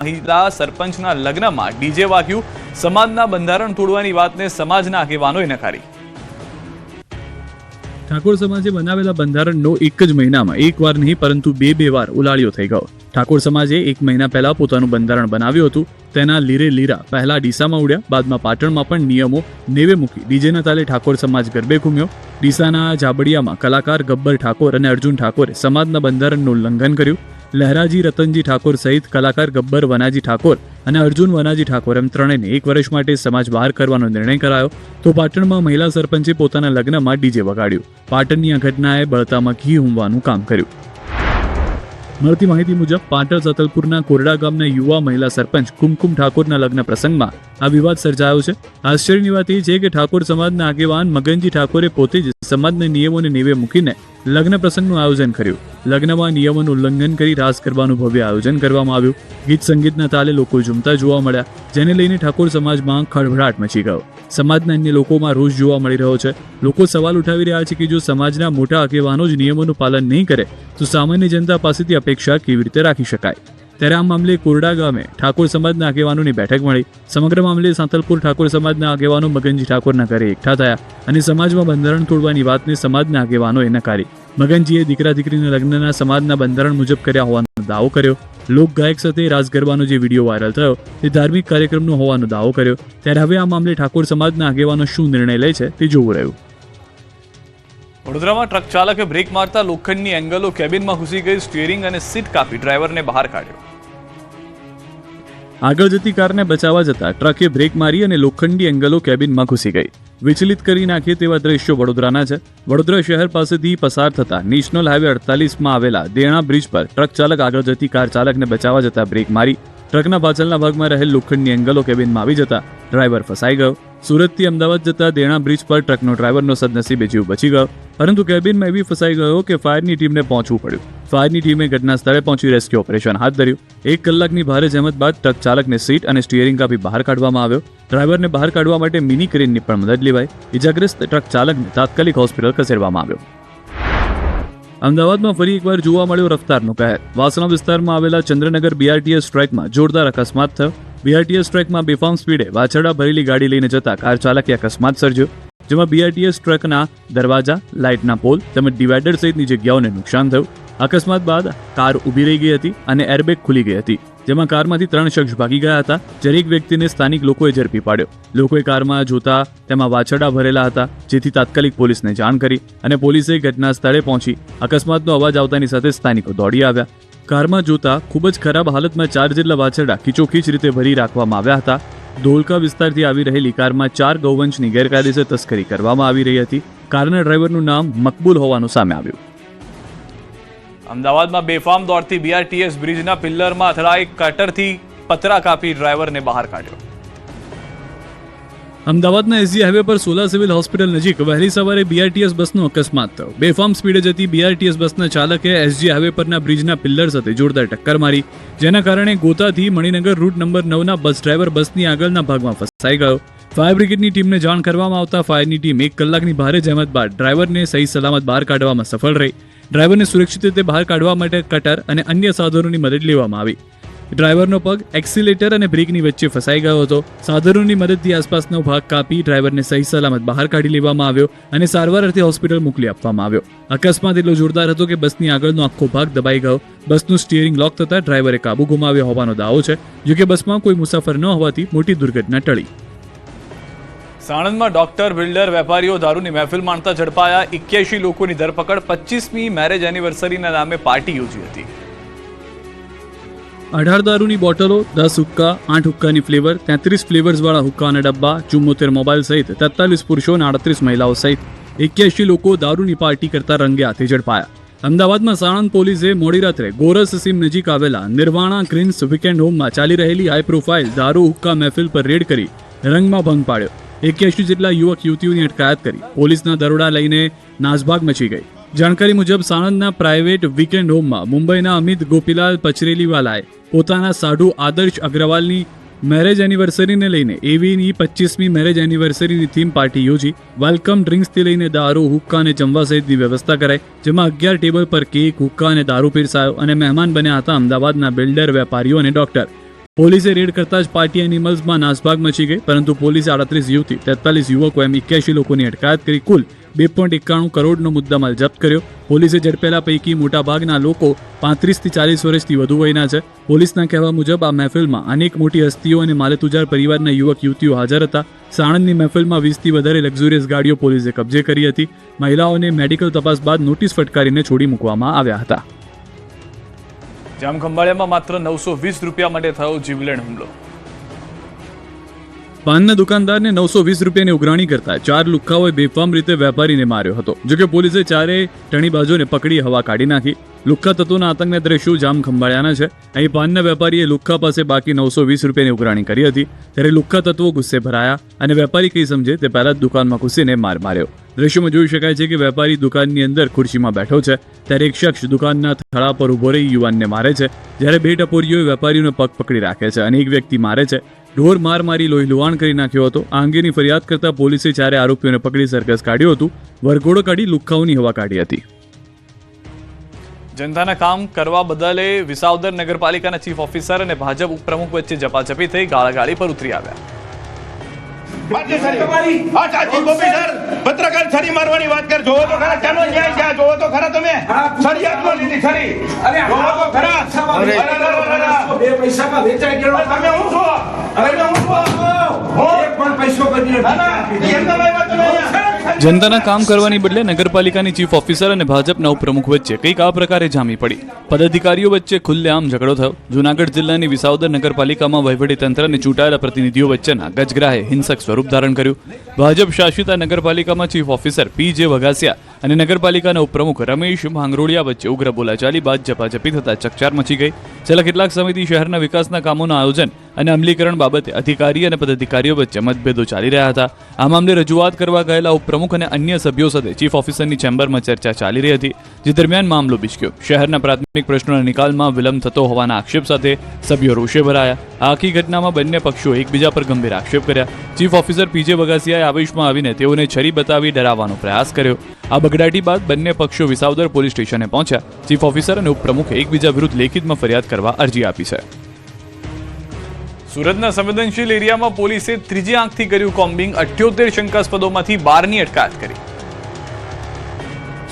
મહિલા સરપંચના લગ્નમાં ડીજે વાગ્યું. સમાજના બંધારણ તોડવાની વાતને સમાજના આગેવાનોએ નકારી. ઠાકોર સમાજે બનાવેલા બંધારણનો એક જ મહિનામાં એક વાર નહીં પરંતુ બે વાર ઉલાળ્યો થઈ ગયો. ઠાકોર સમાજે એક મહિના પહેલા પોતાનું બંધારણ બનાવ્યું હતું. તેના લીરે લીરા પહેલા ડીસામાં ઉડ્યા, બાદમાં પાટણમાં પણ નિયમો નેવે મૂકી ડીજેના તાલે ઠાકોર સમાજ ગરબે ઘૂમ્યો. ડીસાના જાબડિયામાં કલાકાર ગબ્બર ઠાકોર અને અર્જુન ઠાકોરે સમાજના બંધારણનું ઉલ્લંઘન કર્યું. લહેરાજી રતનજી ઠાકોર સહિત કલાકાર ગબ્બર વનાજી ઠાકોર અને અર્જુન વનાજી ઠાકોર એમ ત્રણેયને એક વર્ષ માટે સમાજ બહાર કરવાનો નિર્ણય કરાયો. તો પાટણમાં મહિલા સરપંચે પોતાના લગ્નમાં ડીજે વગાડ્યું. પાટણની આ ઘટનાએ બળતામાં ઘી ઉમવાનું કામ કર્યું. મળતી માહિતી મુજબ પાટણ સતલપુરના કોરડા ગામના યુવા મહિલા સરપંચ કુમકુમ ઠાકોરના લગ્ન પ્રસંગમાં આ વિવાદ સર્જાયો છે. આશ્ચર્યની વાત એ છે કે ઠાકોર સમાજના આગેવાન મગનજી ઠાકોરે પોતે જ સમાજના નિયમોને નેવે મૂકીને લગ્ન પ્રસંગનું આયોજન કર્યું. લગ્નમાં નિયમોનું ઉલ્લંઘન કરી રાસ કરવાનું ભવ્ય આયોજન કરવામાં આવ્યું. ગીત સંગીતના તાલે લોકો ઝૂમતા જોવા મળ્યા, જેને લઈને ઠાકોર સમાજમાં ખળભળાટ મચી ગયો. સમાજના અન્ય લોકોમાં રોષ જોવા મળી રહ્યો છે. લોકો સવાલ ઉઠાવી રહ્યા છે કે જો સમાજના મોટા આગેવાનો જ નિયમોનું પાલન નહીં કરે તો સામાન્ય જનતા પાસેથી અપેક્ષા કેવી રીતે રાખી શકાય. ત્યારે આ મામલે કોરડા ગામે ઠાકોર સમાજના આગેવાનોની બેઠક મળી. સમગ્ર મામલે સાંતલપુર ઠાકોર સમાજના આગેવાનો મગનજી ઠાકોરના ઘરે એકઠા થયા અને સમાજમાં બંધારણ તોડવાની વાતને સમાજના આગેવાનોએ નકારી. મગનજીએ દીકરા દીકરીના લગ્નના સમાજના બંધારણ મુજબ કર્યા હોવાનો દાવો કર્યો. લોકગાયક સાથે રાસ ગરબાનો જે વિડીયો વાયરલ થયો તે ધાર્મિક કાર્યક્રમનો હોવાનો દાવો કર્યો. ત્યારે હવે આ મામલે ઠાકોર સમાજના આગેવાનો શું નિર્ણય લે છે તે જોવું રહ્યું. વડોદરામાં ટ્રક ચાલકે બ્રેક મારતા લોખંડની એંગલો કેબિનમાં ઘૂસી ગઈ. સ્ટીયરિંગ અને સીટ કાપી ડ્રાઈવરને બહાર કાઢ્યો. આગળ જતી કારને બચાવવા જતા ટ્રકે બ્રેક મારી અને લોખંડી એંગલો કેબિનમાં ઘૂસી ગઈ. વિચલિત કરી નાખે તેવા દ્રશ્યો વડોદરાના છે. વડોદરા શહેર પાસેથી પસાર થતા નેશનલ હાઈવે 48માં આવેલા દેણા બ્રિજ પર ટ્રક ચાલક આગળ જતી કાર ચાલકને બચાવવા જતા બ્રેક મારી. ટ્રકના પાછળના ભાગમાં રહેલ લોખંડની એંગલો કેબિનમાં આવી જતા ડ્રાઈવર ફસાઈ ગયો. સુરતથી અમદાવાદ જતા દેણા બ્રિજ પર ટ્રકનો ડ્રાઈવરનો સદનસીબે જીવ બચી ગયો, પરંતુ કેબિનમાં એવી ફસાઈ ગયો કે ફાયરની ટીમને પહોંચવું પડ્યું. ફાયરની ટીમે ઘટના સ્થળે પહોંચી રેસ્ક્યુ ઓપરેશન હાથ ધર્યું. 1 કલાકની ભારે જહેમત બાદ ટ્રક ચાલકને સીટ અને સ્ટીયરિંગ કાપી બહાર કાઢવામાં આવ્યો. ડ્રાઈવરને બહાર કાઢવા માટે મિની ક્રેનની પણ મદદ લેવાઈ. ઇજાગ્રસ્ત ટ્રક ચાલકને તાત્કાલિક હોસ્પિટલ ખસેડવામાં આવ્યો. અમદાવાદમાં ફરી એકવાર જોવા મળ્યો રફતારનો કહેર. વાસણા વિસ્તારમાં આવેલા ચંદ્રનગર બીઆરટીએસ ટ્રેકમાં જોરદાર અકસ્માત થયો. બીઆરટીએસ ટ્રેકમાં બેફામ સ્પીડે વાછરડા ભરેલી ગાડી લઈને જતા કાર ચાલકે અકસ્માત સર્જ્યો, જેમાં બીઆરટીએસ ટ્રેકના દરવાજા, લાઇટના પોલ તેમજ ડિવાઈડર સહિતની જગ્યાઓને નુકસાન થયું. અકસ્માત બાદ કાર ઊભી રહી ગઈ હતી અને એરબેગ ખુલી ગઈ હતી, જેમાં કારમાંથી 3 શખ્સ ભાગી ગયા હતા. જ્યારે એક વ્યક્તિને સ્થાનિક લોકોએ ઝડપી પાડ્યો. લોકોએ કારમાં જોતા તેમાં વાછરડા ભરેલા હતા, જેથી તાત્કાલિક પોલીસને જાણ કરી અને પોલીસે ઘટના સ્થળે પહોંચી અકસ્માતનો અવાજ આવતાની સાથે સ્થાનિકો દોડી આવ્યા. કારમાં જોતા ખૂબ જ ખરાબ હાલતમાં 4 જેટલા વાછરડા ખીચોખીચ રીતે ભરી રાખવામાં આવ્યા હતા. ધોળકા વિસ્તારથી આવી રહેલી કારમાં 4 ગૌવંશની ગેરકાયદેસર તસ્કરી કરવામાં આવી રહી હતી. કારના ડ્રાઈવરનું નામ મકબૂલ હોવાનું સામે આવ્યું. અમદાવાદમાં બેફામ દોડતી બીઆરટીએસ બ્રિજના પિલ્લરમાં અથડાઈ. કટરથી પતરા કાપી ડ્રાઈવરને બહાર કાઢ્યો. અમદાવાદના એસજી હાઈવે પર સોલા સિવિલ હોસ્પિટલ નજીક વહેલી સવારે બીઆરટીએસ બસનો અકસ્માત થયો. બેફામ સ્પીડે જતી બીઆરટીએસ બસના ચાલકે એસજી હાઈવે પરના બ્રિજના પિલ્લર સાથે જોરદાર ટક્કર મારી, જેના કારણે ગોતાથી મણિનગર રૂટ નંબર 9ના બસ ડ્રાઈવર બસની આગળના ભાગમાં ફસાઈ ગયો. ફાયર બ્રિગેડની ટીમને જાણ કરવામાં આવતા ફાયરની ટીમ 1 કલાકની ભારે જહેમત બાદ ડ્રાઈવરને સહી સલામત બહાર કાઢવામાં સફળ રહી. ડ્રાઈવરને સુરક્ષિત રીતે બહાર કાઢવા માટે કટર અને અન્ય સાધનોની મદદ લેવામાં આવી. ડ્રાઈવરનો પગ એક્સિલેટર અને બ્રેકની વચ્ચે ફસાઈ ગયો હતો. સાધનોની મદદથી આસપાસનો ભાગ કાપી ડ્રાઈવરને સહી સલામત બહાર કાઢી લેવામાં આવ્યો અને સારવાર અર્થે હોસ્પિટલ મોકલી આપવામાં આવ્યો. અકસ્માત એટલો જોરદાર હતો કે બસની આગળનો આખો ભાગ દબાઈ ગયો. બસનું સ્ટીયરિંગ લોક થતાં ડ્રાઈવરે કાબુ ગુમાવ્યો હોવાનો દાવો છે. જોકે બસમાં કોઈ મુસાફર ન હોવાથી મોટી દુર્ઘટના ટળી. સાણંદમાં ડોક્ટર, બિલ્ડર, વેપારીઓ દારૂની મહેફિલ માણતા ઝડપાયા. 81 લોકોની ધરપકડ. 25મી મેરેજ એનિવર્સરીના નામે પાર્ટી યોજી હતી. 18 દારૂની બોટલો, 10 હુક્કા, 8 હુક્કાની ફ્લેવર, 33 ફ્લેવર્સવાળા હુક્કાના ડબ્બા, 74 મોબાઈલ સહિત 43 પુરુષો અને 38 મહિલાઓ સહિત 81 લોકો દારૂની પાર્ટી કરતા રંગે હાથે ઝડપાયા. અમદાવાદમાં સાણંદ પોલીસે મોડી રાત્રે ગોરસ સીમ નજીક આવેલા નિર્વાણા ગ્રીન્સ વીકેન્ડ હોમમાં ચાલી રહેલી હાઈ પ્રોફાઇલ દારૂ હુક્કા મહેફિલ પર રેડ કરી રંગમાં ભંગ પાડ્યો. 81 જેટલા યુવક યુવતીઓની અટકાયત કરી પોલીસના દરોડા લઈને નાસભાગ મચી ગઈ. જાણકારી મુજબ સાણંદના પ્રાઇવેટ વીકેન્ડ હોમમાં મુંબઈના અમિત ગોપીલાલ પચરેલીવાલાએ પોતાના સાઢુ આદર્શ અગ્રવાલની મેરેજ એનિવર્સરીને લઈને એવીની 25મી મેરેજ એનિવર્સરીની થીમ પાર્ટી યોજી. વેલકમ ડ્રિંક્સથી લઈને દારૂ, હુક્કા અને જમવા સહિતની વ્યવસ્થા કરાઈ, જેમાં 11 ટેબલ પર કેક, હુક્કા અને દારૂ પીરસાયો અને મહેમાન બન્યા હતા અમદાવાદના બિલ્ડર, વેપારીઓ અને ડોક્ટર. પોલીસે રેડ કરતા જ પાર્ટી એનિમલ્સમાં નાસભાગ મચી ગઈ, પરંતુ પોલીસે 38 યુવતી 43 યુવકો એમ 81 લોકોની અટકાયત કરી કુલ 2.91 કરોડનો મુદ્દામાલ જપ્ત કર્યો. પોલીસે ઝડપેલા પૈકી મોટાભાગના લોકો 35 થી 40 વર્ષથી વધુ વયના છે. પોલીસના કહેવા મુજબ આ મહેફિલમાં અનેક મોટી હસ્તીઓ અને માલેતુજાર પરિવારના યુવક યુવતીઓ હાજર હતા. સાણંદની મહેફિલમાં 20 થી વધારે લક્ઝુરિયસ ગાડીઓ પોલીસે કબજે કરી હતી. મહિલાઓને મેડિકલ તપાસ બાદ નોટિસ ફટકારીને છોડી મૂકવામાં આવ્યા હતા. જામખંભાળિયામાં માત્ર 920 રૂપિયા માટે થયો જીવલેણ હુમલો. પાનના દુકાનદારને 920 રૂપિયાની ઉઘરાણી કરતા 4 લુખ્ખાઓએ બેફામ રીતે વેપારીને માર્યો હતો. જોકે પોલીસે ચારેય ટણીબાજોને પકડી હવા કાઢી નાખી. લુખ્ખા તત્વોના આતંકના દ્રશ્યો જામખંભાળિયાના છે. અહીં પાનના વેપારીએ લુખ્ખા પાસે બાકી 920 રૂપિયાની ઉઘરાણી કરી હતી, ત્યારે લુખ્ખા તત્વો ગુસ્સે ભરાયા અને વેપારી કંઈ સમજે તે પહેલા જ દુકાનમાં ઘૂસીને માર માર્યો. દ્રશ્યોમાં જોઈ શકાય છે કે વેપારી દુકાનની અંદર ખુરશીમાં બેઠો છે, ત્યારે એક શખ્સ દુકાનના થડા પર ઉભો રહી યુવાનને મારે છે, જ્યારે બે ટપોરીઓએ વેપારીનો પગ પકડી રાખે છે અને એક વ્યક્તિ મારે છે. ઢોર માર મારી લોહી લુહાણ કરી નાખ્યો હતો. આ અંગેની ફરિયાદ કરતા પોલીસે ચારે આરોપીઓને પકડી સરઘસ કાઢ્યું હતું. વરઘોડો કાઢી લુખ્ખાઓની હવા કાઢી હતી. જનતાના કામ કરવા બદલે વિસાવદર નગરપાલિકાના ચીફ ઓફિસર અને ભાજપ ઉપપ્રમુખ વચ્ચે ઝપાઝપી થઈ ગાળાગાળી પર ઉતરી આવ્યા. પત્રકાર છરી મારવાની વાત કર. જોવો તો ખરા ચાલો ન્યાય છે. જોવો તો ખરા તમે છરી હાથમાં લીધી છરી. જોવો તો ખરા. બે પૈસામાં વેચાઈ ગયો. તમે હું છો? તમે હું છો? એક પણ પૈસો બદલી જનતાના કામ કરવાની બદલે નગરપાલિકાની ચીફ ઓફિસર અને ભાજપના ઉપપ્રમુખ વચ્ચે કંઈક આ પ્રકારે જામી પડી. પદાધિકારીઓ વચ્ચે ખુલ્લેઆમ ઝઘડો થયો. જૂનાગઢ જિલ્લાની વિસાવદર નગરપાલિકામાં વહીવટીતંત્ર અને ચૂંટાયેલા પ્રતિનિધિઓ વચ્ચેના ગજગ્રાહે હિંસક સ્વરૂપ ધારણ કર્યું. ભાજપ શાસિત આ નગરપાલિકામાં ચીફ ઓફિસર PJ વઘાસિયા અને નગરપાલિકાના ઉપપ્રમુખ રમેશ ભાંગરોળિયા વચ્ચે ઉગ્ર બોલાચાલી બાદ ઝપાઝપી થતા ચકચાર મચી ગઈ. છેલ્લા કેટલાક સમયથી શહેરના વિકાસના કામોના આયોજન અને અમલીકરણ બાબતે અધિકારી અને પદાધિકારીઓ વચ્ચે મતભેદો ચાલી રહ્યા હતા. આ મામલે રજૂઆત કરવા ગયેલા ઉપપ્રમુખ અને અન્ય સભ્યો સાથે ચીફ ઓફિસરની ચેમ્બરમાં ચર્ચા ચાલી રહી હતી, જે દરમિયાન મામલો બિચક્યો. શહેરના પ્રાથમિક પ્રશ્નોના નિકાલમાં વિલંબ થતો હોવાના આક્ષેપ સાથે સભ્યો રોષે ભરાયા. આ આખી ઘટનામાં બંને પક્ષો એકબીજા પર ગંભીર આક્ષેપ કર્યા. ચીફ ઓફિસર PJ વઘાસિયાએ આવેશમાં આવીને તેઓને છરી બતાવી ડરાવવાનો પ્રયાસ કર્યો. આ બગડાટી બાદ બંને પક્ષો વિસાવદર પોલીસ સ્ટેશને પહોંચ્યા. ચીફ ઓફિસર અને ઉપપ્રમુખે એકબીજા વિરુદ્ધ લેખિતમાં ફરિયાદ કરવા અરજી આપી છે. સુરતના સંવેદનશીલ એરિયામાં પોલીસે ત્રીજી આંખથી કર્યું કોમ્બિંગ. 78 શંકાસ્પદોમાંથી 12ની અટકાયત કરી.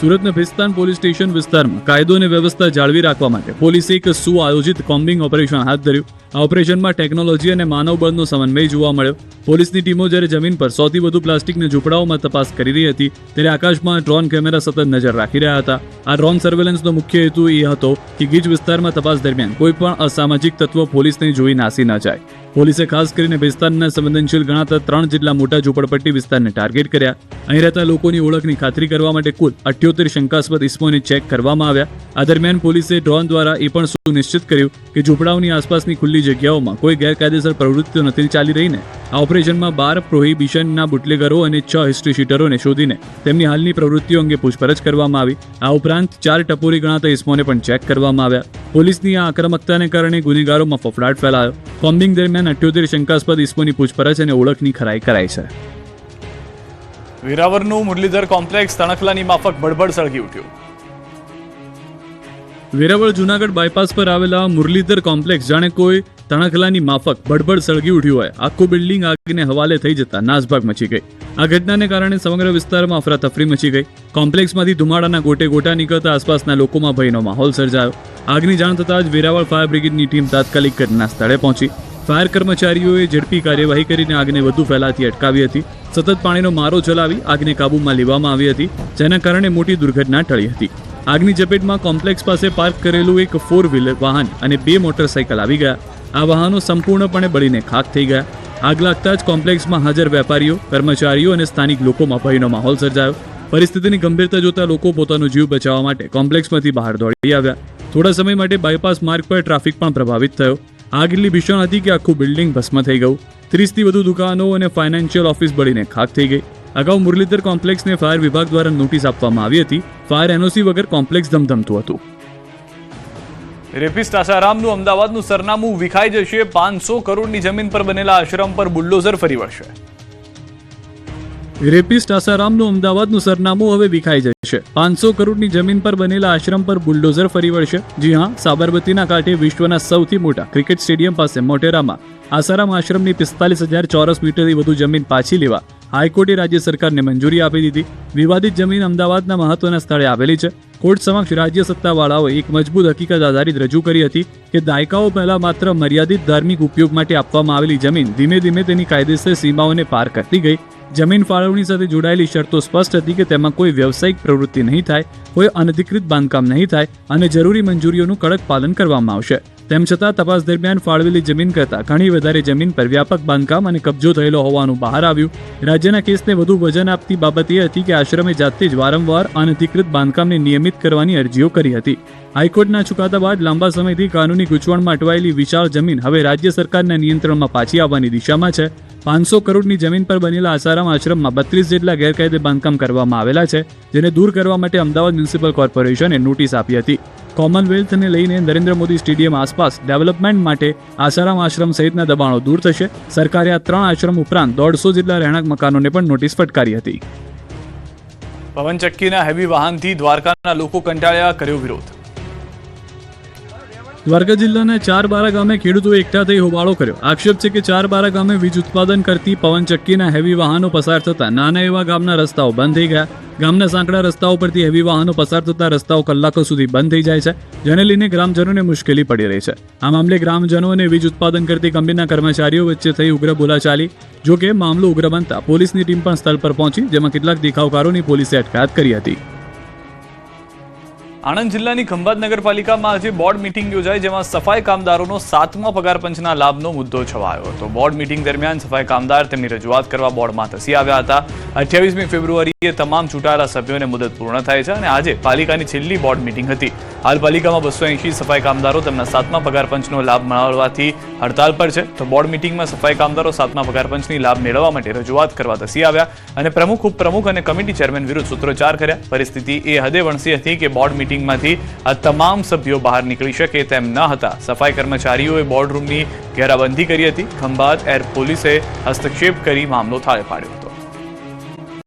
સુરતના ભિસ્તાન પોલીસ સ્ટેશન વિસ્તારમાં કાયદો અને વ્યવસ્થા જાળવી રાખવા માટે પોલીસે એક સુઆયોજિત કોમ્બિંગ ઓપરેશન હાથ ધર્યું. આ ઓપરેશનમાં ટેકનોલોજી અને માનવબળનો સમન્વય જોવા મળ્યો. પોલીસની ટીમો જ્યારે જમીન પર 100 થી વધુ પ્લાસ્ટિકના ઝૂંપડાઓમાં તપાસ કરી રહી હતી, ત્યારે આકાશમાં ડ્રોન કેમેરા સતત નજર રાખી રહ્યા હતા. આ ડ્રોન સર્વેલન્સનો મુખ્ય હેતુ એ હતો કે ગીચ વિસ્તારમાં તપાસ દરમિયાન કોઈ પણ અસામાજિક તત્વ પોલીસને જોઈ નાસી ન જાય. પોલીસે ખાસ કરીને ભિસ્તાનના સંવેદનશીલ ગણાતા 3 જેટલા મોટા ઝૂંપડપટ્ટી વિસ્તારને ટાર્ગેટ કર્યા. અહીં રહેતા લોકોની ઓળખની ખાતરી કરવા માટે કુલ 78 શંકાસ્પદ ઇસમોને ચેક કરવામાં આવ્યા. આ દરમિયાન પોલીસે ડ્રોન દ્વારા એ પણ સુનિશ્ચિત કર્યું કે ઝૂંપડાઓની આસપાસની ખુલ્લી જગ્યાઓમાં કોઈ ગેરકાયદેસર પ્રવૃત્તિઓ નથી ચાલી રહીને. આ ઓપરેશનમાં 12 પ્રોહિબિશનના બુટલેગરો અને 6 હિસ્ટ્રી શીટરોને શોધીને તેમની હાલની પ્રવૃત્તિઓ અંગે પૂછપરછ કરવામાં આવી. આ ઉપરાંત 4 ટપોરી ગણાતા ઇસમોને પણ ચેક કરવામાં આવ્યા. પોલીસની આ આક્રમકતાને કારણે ગુનેગારોમાં ફફડાટ ફેલાયો. કોમ્બિંગ દરમિયાન 78 શંકાસ્પદ ઇસમોની પૂછપરછ અને ઓળખની ખરાઈ કરાઈ છે. વેરાવળનું મુરલીધર કોમ્પ્લેક્સ તણખલાની માફક બળબડ સળગી ઉઠ્યું. વેરાવળ જૂનાગઢ બાયપાસ પર આવેલા મુરલીધર કોમ્પ્લેક્સ જાણે કોઈ તણખલાની માફક બળબડ સળગી ઉઠ્યું હોય. આખું બિલ્ડિંગ આગને હવાલે થઈ જતા નાસભાગ મચી ગઈ. આ ઘટનાને કારણે સમગ્ર વિસ્તારમાં અફરાતફરી મચી ગઈ. કોમ્પ્લેક્સમાંથી ધુમાડાના ગોટે ગોટા નીકળતા આસપાસના લોકોમાં ભયનો માહોલ સર્જાયો. આગની જાણ થતાં જ વેરાવળ ફાયર બ્રિગેડની ટીમ તાત્કાલિક ઘટના સ્થળે પહોંચી. ફાયર કર્મચારીઓએ ઝડપી કાર્યવાહી કરીને આગને વધુ ફેલાતી અટકાવી હતી. સતત પાણીનો મારો ચલાવી આગને કાબૂમાં લેવામાં આવી હતી, જેના કારણે મોટી દુર્ઘટના ટળી હતી. આગની ઝપેટમાં કોમ્પ્લેક્સ પાસે પાર્ક કરેલું એક 4 વ્હીલર વાહન અને 2 મોટરસાયકલ આવી ગયા. આ વાહનો સંપૂર્ણપણે બળીને ખાખ થઈ ગયા. આગ લાગતા જ કોમ્પ્લેક્સમાં હાજર વેપારીઓ, કર્મચારીઓ અને સ્થાનિક લોકોમાં ભયનો માહોલ સર્જાયો. પરિસ્થિતિની ગંભીરતા જોતા લોકો પોતાનો જીવ બચાવવા માટે કોમ્પ્લેક્સમાંથી બહાર દોડી આવ્યા. થોડા સમય માટે બાયપાસ માર્ગ પર ટ્રાફિક પણ પ્રભાવિત થયો. આગ એટલી ભીષણ હતી કે આખું બિલ્ડિંગ ભસ્મ થઈ ગયું. 30 થી વધુ દુકાનો અને ફાઇનાન્શિયલ ઓફિસ બળીને ખાખ થઈ ગઈ. અગાઉ મુરલીધર કોમ્પ્લેક્સને ફાયર વિભાગ દ્વારા નોટિસ આપવામાં આવી હતી. ફાયર NOC વગર કોમ્પ્લેક્સ ધમધમતું હતું. રેપિસ્ટ આસારામનું અમદાવાદનું સરનામું વિખાઈ જશે. 500 કરોડની જમીન પર બનેલા આશ્રમ પર બુલડોઝર ફરી વળશે. રેપિસ્ટ આસારામનું અમદાવાદનું સરનામું હવે વિખાઈ જશે. 500 કરોડની જમીન પર બનેલા આશ્રમ પર બુલડોઝર ફરી વળશે. જી હા, સાબરમતીના કાંઠે વિશ્વના સૌથી મોટા ક્રિકેટ સ્ટેડિયમ પાસે મોટેરામાં આસારામ આશ્રમની 45,000 ચોરસ મીટરથી વધુ જમીન પાછી લેવા હાઈકોર્ટે રાજ્ય સરકારને મંજૂરી આપી દીધી. વિવાદિત જમીન અમદાવાદના મહત્વના સ્થળે આવેલી છે. કોર્ટ સમક્ષ રાજ્ય સત્તાવાળાઓએ એક મજબૂત હકીકત આધારિત રજૂ કરી હતી કે દાયકાઓ પહેલા માત્ર મર્યાદિત ધાર્મિક ઉપયોગ માટે આપવામાં આવેલી જમીન ધીમે ધીમે તેની કાયદેસર સીમાઓને પાર કરતી ગઈ. જમીન ફાળવણી સાથે જોડાયેલી શરતો સ્પષ્ટ હતી કે તેમાં કોઈ વ્યવસાયિક પ્રવૃત્તિ નહીં થાય, કોઈ અનધિકૃત બાંધકામ નહીં થાય અને જરૂરી મંજૂરીઓનું કડક પાલન કરવામાં આવશે. તેમ છતાં તપાસ દરમિયાન ફાળવેલી જમીન કરતાં ઘણી વધારે જમીન પર વ્યાપક બાંધકામ અને કબજો થયેલો હોવાનું બહાર આવ્યું. રાજ્યના કેસને વધુ વજન આપતી બાબત એ હતી કે આશ્રમે જાતે જ વારંવાર અનધિકૃત બાંધકામને નિયમિત કરવાની અરજીઓ કરી હતી. હાઈકોર્ટના ચુકાદા બાદ લાંબા સમયથી કાનૂની ગૂંચવણમાં અટવાયેલી વિશાળ જમીન હવે રાજ્ય સરકારના નિયંત્રણમાં પાછી આવવાની દિશામાં છે. 500 કરોડની જમીન પર બનેલા આસારામ આશ્રમમાં 32 જેટલા ગેરકાયદે બાંધકામ કરવામાં આવેલા છે, જેને દૂર કરવા માટે અમદાવાદ મ્યુનિસિપલ કોર્પોરેશને નોટિસ આપી હતી. કોમનવેલ્થને લઈને નરેન્દ્ર મોદી સ્ટેડિયમ આસપાસ ડેવલપમેન્ટ માટે આસારામ આશ્રમ સહિતના દબાણો દૂર થશે. સરકારે આ 3 આશ્રમ ઉપરાંત 150 જેટલા રહેણાંક મકાનોને પણ નોટિસ ફટકારી હતી. પવનચક્કીના હેવી વાહનથી દ્વારકાના લોકો કંટાળ્યા, કર્યો વિરોધ. દ્વારકા જિલ્લાના ચારબારા ગામે ખેડૂતોએ એકઠા થઈ હોબાળો કર્યો. આક્ષેપ છે કે ચારબારા ગામે વીજ ઉત્પાદન કરતી પવનચક્કીના હેવી વાહનો પસાર થતા નાના એવા ગામના રસ્તાઓ બંધ થઈ ગયા. ગામના સાંકડા રસ્તાઓ પરથી હેવી વાહનો પસાર થતા રસ્તાઓ કલાકો સુધી બંધ થઈ જાય છે, જેને લઈને ગ્રામજનોને મુશ્કેલી પડી રહી છે. આ મામલે ગ્રામજનો અને વીજ ઉત્પાદન કરતી કંપનીના કર્મચારીઓ વચ્ચે થઈ ઉગ્ર બોલાચાલી. જો કે મામલો ઉગ્ર બનતા પોલીસની ટીમ પણ સ્થળ પર પહોંચી, જેમાં કેટલાક દેખાવકારોની પોલીસે અટકાયત કરી હતી. આણંદ જિલ્લાની ખંભાત નગરપાલિકામાં આજે બોર્ડ મીટિંગ યોજાઈ, જેમાં સફાઈ કામદારોનો 7મા પગાર પંચના લાભનો મુદ્દો છવાયો હતો. બોર્ડ મીટિંગ દરમિયાન સફાઈ કામદાર તેમની રજૂઆત કરવા બોર્ડમાં ધસી આવ્યા હતા. 28મી ફેબ્રુઆરીએ તમામ ચૂંટાયેલા સભ્યોને મુદત પૂર્ણ થાય છે અને આજે પાલિકાની છેલ્લી બોર્ડ મીટિંગ હતી. હાલ પાલિકામાં 280 સફાઈ કામદારો તેમના 7મા પગાર પંચનો લાભ મળવાથી હડતાલ પર છે. તો બોર્ડ મીટિંગમાં સફાઈ કામદારો 7મા પગાર પંચની લાભ મેળવવા માટે રજૂઆત કરવા ધસી આવ્યા અને પ્રમુખ, ઉપપ્રમુખ અને કમિટી ચેરમેન વિરુદ્ધ સૂત્રોચ્ચાર કર્યા. પરિસ્થિતિ એ હદે વણસી હતી કે બોર્ડ મીટિંગમાંથી આ તમામ સભ્યો બહાર નીકળી શકે તેમ ન હતા. સફાઈ કર્મચારીઓએ બોર્ડ રૂમની ઘેરાબંધી કરી હતી. ખંભાત એર પોલીસે હસ્તક્ષેપ કરી મામલો થાળે પાડ્યો હતો.